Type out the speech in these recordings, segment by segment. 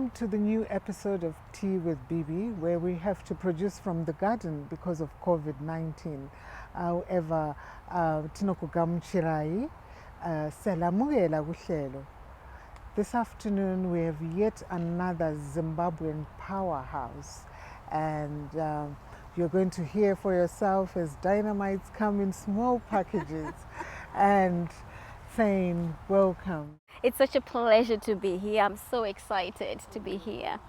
Welcome to the new episode of Tea with Bibi, where we have to produce from the garden because of COVID-19. However, tinokugamuchirai selamukela kuhlelo. This afternoon we have yet another Zimbabwean powerhouse, and you're going to hear for yourself as dynamites come in small packages. And Thaine, welcome. It's such a pleasure to be here. I'm so excited to be here.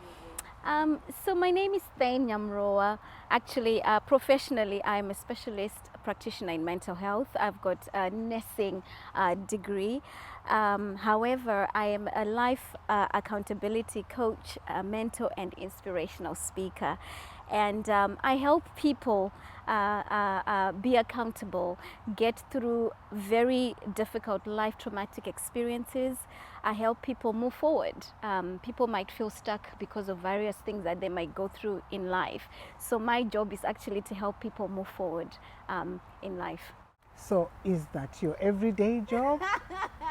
So my name is Thaine Nyamurowa. Actually, professionally, I'm a specialist practitioner in mental health. I've got a nursing degree. However, I am a life accountability coach, a mentor and inspirational speaker. And I help people be accountable, get through very difficult life traumatic experiences. I help people move forward. People might feel stuck because of various things that they might go through in life. So my job is actually to help people move forward in life. So is that your everyday job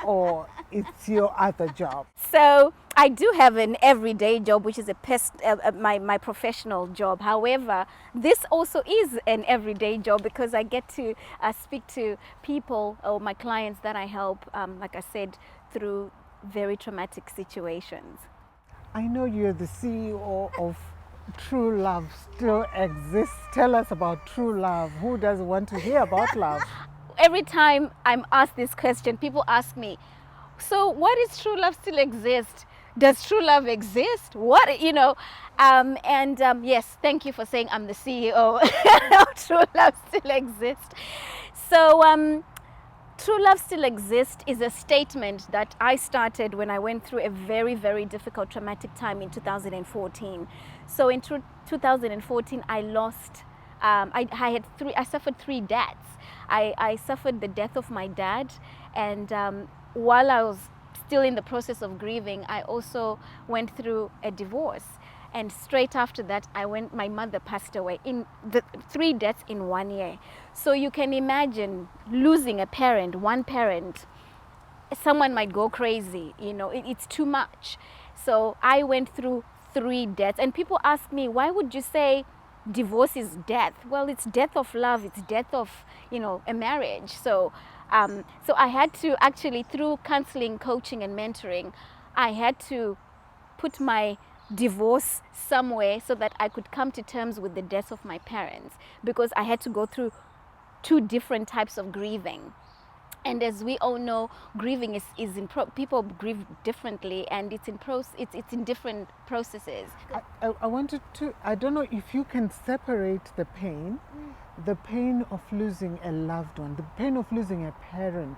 or it's your other job? So I do have an everyday job, which is my professional job. However, this also is an everyday job because I get to speak to people or my clients that I help, like I said, through very traumatic situations. I know you're the CEO of True Love Still Exists. Tell us about True Love. Who doesn't want to hear about love? Every time I'm asked this question, people ask me, so what is True Love Still Exist? Does True Love exist? What, yes, thank you for saying I'm the CEO of True Love Still Exist. So True Love Still Exists is a statement that I started when I went through a very, very difficult traumatic time in 2014. So in 2014, I lost, I suffered 3 deaths. I suffered the death of my dad, and while I was still in the process of grieving, I also went through a divorce. And straight after that, my mother passed away. In the 3 deaths in 1 year. So you can imagine losing a parent, one parent. Someone might go crazy, it's too much. So I went through 3 deaths, and people ask me, why would you say divorce is death? Well, it's death of love, it's death of, a marriage. So I had to actually, through counseling, coaching and mentoring, I had to put my divorce somewhere so that I could come to terms with the death of my parents, because I had to go through 2 different types of grieving. And as we all know, grieving people grieve differently, and it's in different processes. I wanted to, I don't know if you can separate the pain of losing a loved one, the pain of losing a parent,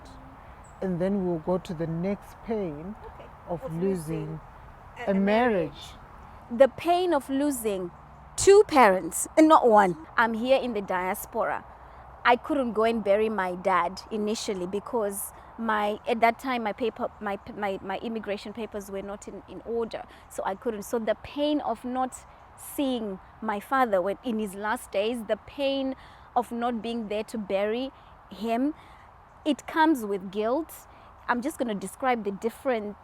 and then we'll go to the next pain of losing a marriage. The pain of losing 2 parents, and not one. I'm here in the diaspora. I couldn't go and bury my dad initially because at that time my immigration papers were not in order, so I couldn't. So the pain of not seeing my father in his last days, the pain of not being there to bury him, it comes with guilt. I'm just going to describe the different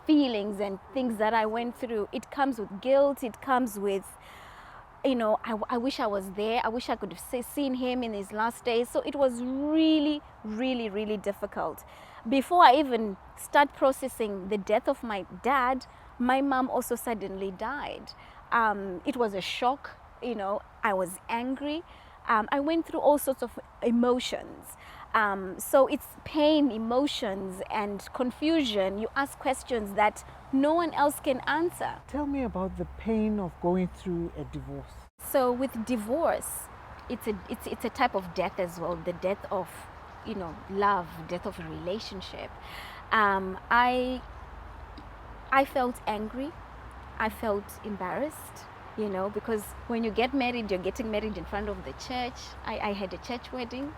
feelings and things that I went through. It comes with guilt. It comes with, I wish I was there. I wish I could have seen him in his last days. So it was really, really, really difficult. Before I even start processing the death of my dad, my mom also suddenly died. It was a shock. I was angry. I went through all sorts of emotions. So it's pain, emotions, and confusion. You ask questions that no one else can answer. Tell me about the pain of going through a divorce. So with divorce, it's a type of death as well. The death of, love, death of a relationship. I felt angry. I felt embarrassed. Because when you get married, you're getting married in front of the church. I had a church wedding.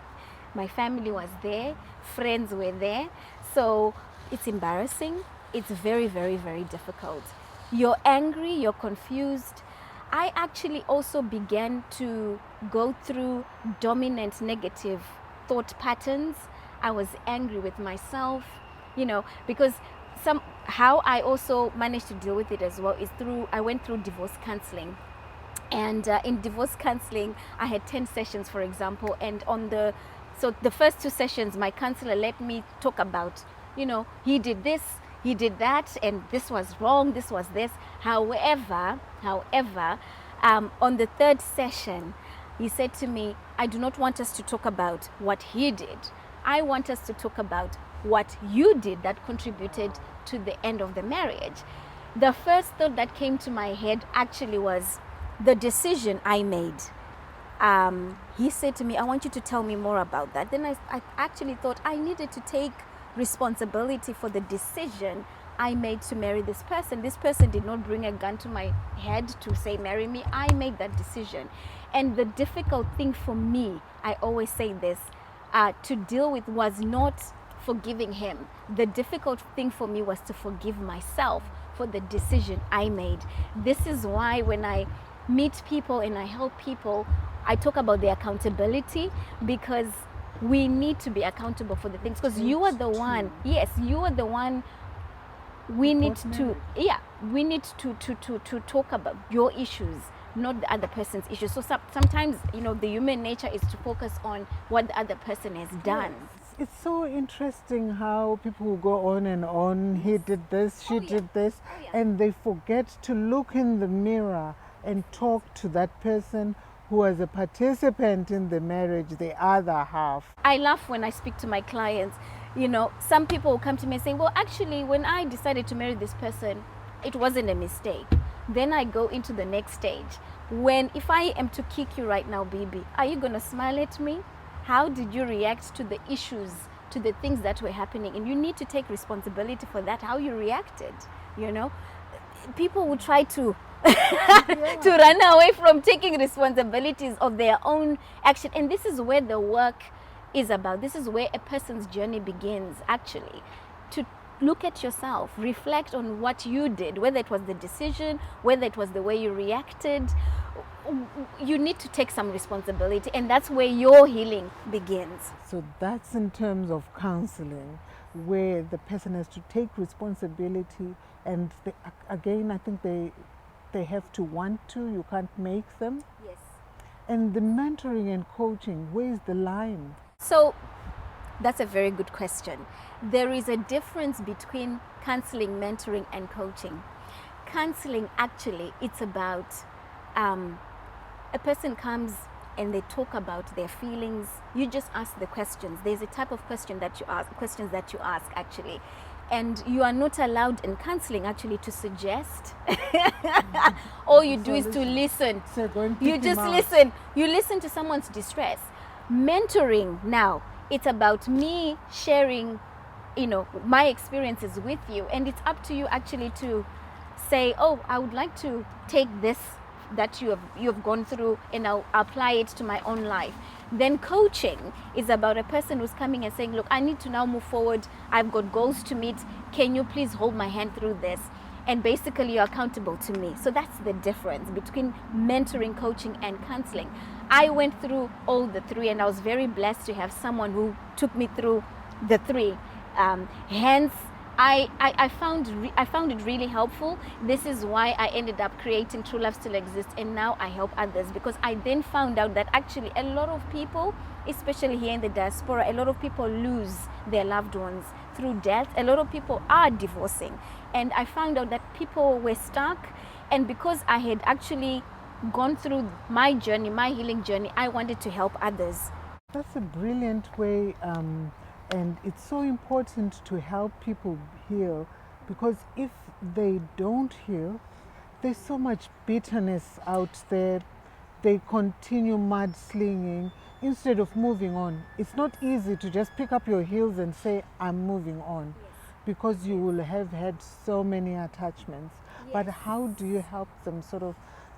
My family was there. Friends were there. So it's embarrassing. It's very, very, very difficult. You're angry. You're confused. I actually also began to go through dominant negative thought patterns. I was angry with myself, because how I also managed to deal with it as well is I went through divorce counseling. And in divorce counseling, I had 10 sessions, for example. And so the first 2 sessions, my counselor let me talk about, he did this, he did that, and this was wrong, this was this. However, on the 3rd session, he said to me, I do not want us to talk about what he did. I want us to talk about what you did that contributed to the end of the marriage. The first thought that came to my head actually was the decision I made. He said to me, I want you to tell me more about that. Then I actually thought I needed to take responsibility for the decision I made to marry this person. This person did not bring a gun to my head to say, marry me. I made that decision. And the difficult thing for me, I always say this, to deal with was not forgiving him. The difficult thing for me was to forgive myself for the decision I made. This is why when I meet people and I help people, I talk about the accountability, because we need to be accountable for the things, because you are the one, yes, you are the one we need to talk about your issues, not the other person's issues. So sometimes, the human nature is to focus on what the other person has done. Yes. It's so interesting how people will go on and on. He did this, she did this, and they forget to look in the mirror and talk to that person who was a participant in the marriage, the other half. I laugh when I speak to my clients. Some people will come to me and say, well, actually, when I decided to marry this person, it wasn't a mistake. Then I go into the next stage. If I am to kick you right now, baby, are you going to smile at me? How did you react to the issues, to the things that were happening? And you need to take responsibility for that, how you reacted. People will try to to run away from taking responsibilities of their own action. And this is where the work is about. This is where a person's journey begins, actually. To look at yourself, reflect on what you did, whether it was the decision, whether it was the way you reacted. You need to take some responsibility, and that's where your healing begins. So that's in terms of counseling, where the person has to take responsibility, and again, I think they have to want to. You can't make them. Yes. And the mentoring and coaching, where's the line? So that's a very good question. There is a difference between counseling, mentoring, and coaching. Counseling, actually, it's about a person comes and they talk about their feelings. You just ask the questions. There's a type of questions that you ask, actually. And you are not allowed in counseling actually to suggest. All you do is to listen. You just listen. You listen to someone's distress. Mentoring now, it's about me sharing, my experiences with you. And it's up to you actually to say, oh, I would like to take this that you have gone through and I'll apply it to my own life. Then coaching is about a person who's coming and saying, look, I need to now move forward. I've got goals to meet. Can you please hold my hand through this? And basically you're accountable to me. So that's the difference between mentoring, coaching, and counseling. I went through all the three, and I was very blessed to have someone who took me through the three. Hence, I found it really helpful. This is why I ended up creating True Love Still Exists, and now I help others, because I then found out that actually a lot of people, especially here in the diaspora, a lot of people lose their loved ones through death. A lot of people are divorcing, and I found out that people were stuck, and because I had actually gone through my journey, my healing journey, I wanted to help others. That's a brilliant way. And it's so important to help people heal, because if they don't heal, there's so much bitterness out there. They continue mudslinging instead of moving on. It's not easy to just pick up your heels and say, I'm moving on, because you will have had so many attachments. But how do you help them sort of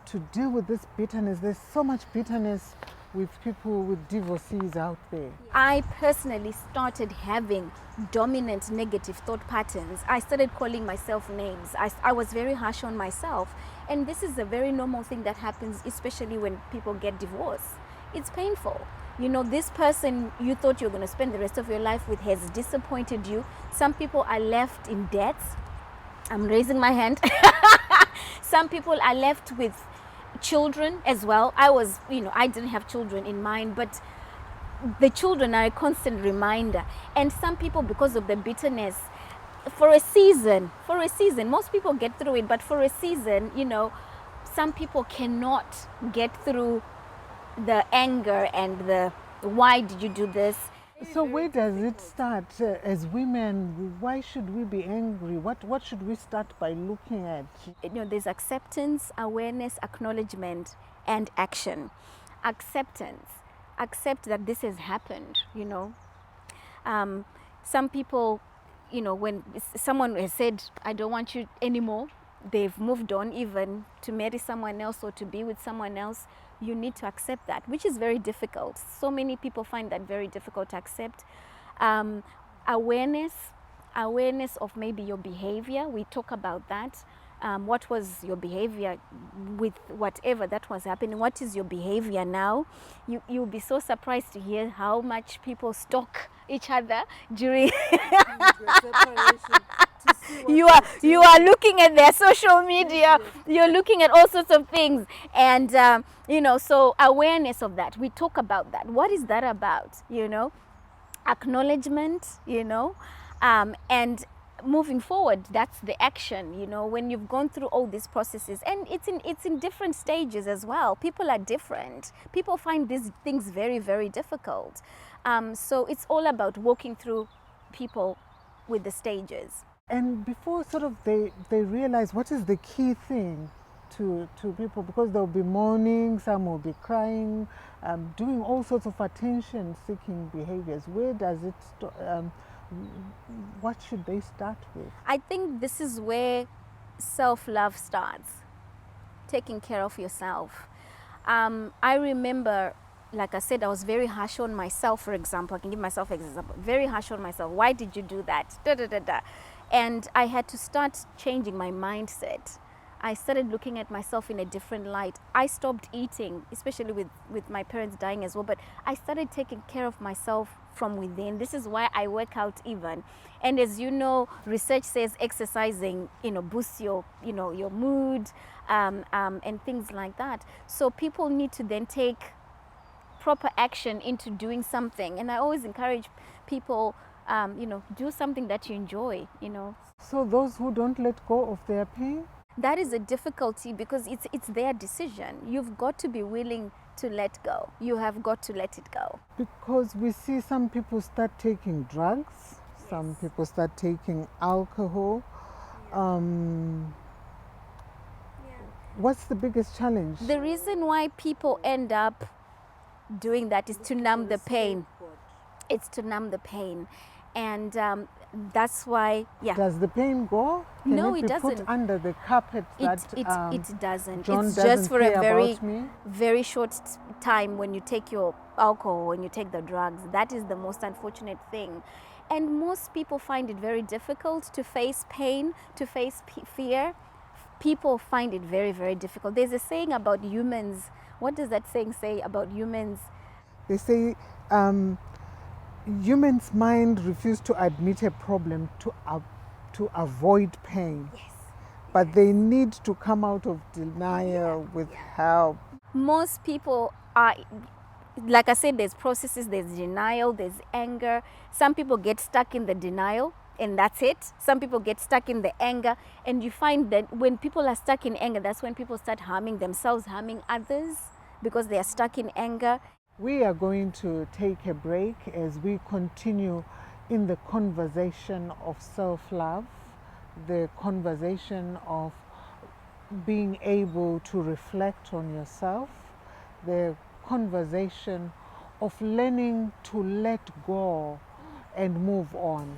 to deal with this bitterness? There's so much bitterness with people, with divorcees out there. I personally started having dominant negative thought patterns. I started calling myself names. I was very harsh on myself. And this is a very normal thing that happens, especially when people get divorced. It's painful. This person you thought you were going to spend the rest of your life with has disappointed you. Some people are left in debts. I'm raising my hand. Some people are left with children as well. I was, I didn't have children in mind, but the children are a constant reminder. And some people, because of the bitterness, for a season, most people get through it, but for a season, some people cannot get through the anger and the why did you do this. So where does it start? As women, why should we be angry? What should we start by looking at? There's acceptance, awareness, acknowledgement, and action. Acceptance. Accept that this has happened, some people, when someone has said, I don't want you anymore, they've moved on even to marry someone else or to be with someone else, you need to accept that, which is very difficult. So many people find that very difficult to accept. Awareness of maybe your behavior. We talk about that. What was your behavior with whatever that was happening? What is your behavior now? You'll be so surprised to hear how much people stalk each other during you are looking at their social media, you're looking at all sorts of things, and so awareness of that. We talk about that. What is that about? Acknowledgement, and moving forward, that's the action. When you've gone through all these processes, and it's in different stages as well. People are different. People find these things very, very difficult. So it's all about walking through people with the stages. And before sort of they realize what is the key thing to people, because they'll be mourning, some will be crying, doing all sorts of attention-seeking behaviors. Where does it what should they start with? I think this is where self-love starts, taking care of yourself. I remember, like I said, I was very harsh on myself, for example. I can give myself an example. Very harsh on myself. Why did you do that? Da, da, da, da. And I had to start changing my mindset. I started looking at myself in a different light. I stopped eating, especially with my parents dying as well, but I started taking care of myself from within. This is why I work out even. And as you know, research says exercising, boosts your mood and things like that. So people need to then take proper action into doing something. And I always encourage people, do something that you enjoy, So those who don't let go of their pain? That is a difficulty, because it's their decision. You've got to be willing to let go. You have got to let it go. Because we see some people start taking drugs, some people start taking alcohol. What's the biggest challenge? The reason why people end up doing that is to numb the pain. It's to numb the pain. And that's why, Does the pain go? No, it it be doesn't. put under the carpet that it doesn't. John it's doesn't just for a care very, about me? very short time when you take your alcohol, when you take the drugs. That is the most unfortunate thing. And most people find it very difficult to face pain, to face fear. People find it very, very difficult. There's a saying about humans. What does that saying say about humans? They say humans' mind refuse to admit a problem to avoid pain. Yes. But they need to come out of denial with help. Most people are, like I said, there's processes, there's denial, there's anger. Some people get stuck in the denial and that's it. Some people get stuck in the anger, and you find that when people are stuck in anger, that's when people start harming themselves, harming others, because they are stuck in anger. We are going to take a break as we continue in the conversation of self-love, the conversation of being able to reflect on yourself, the conversation of learning to let go and move on.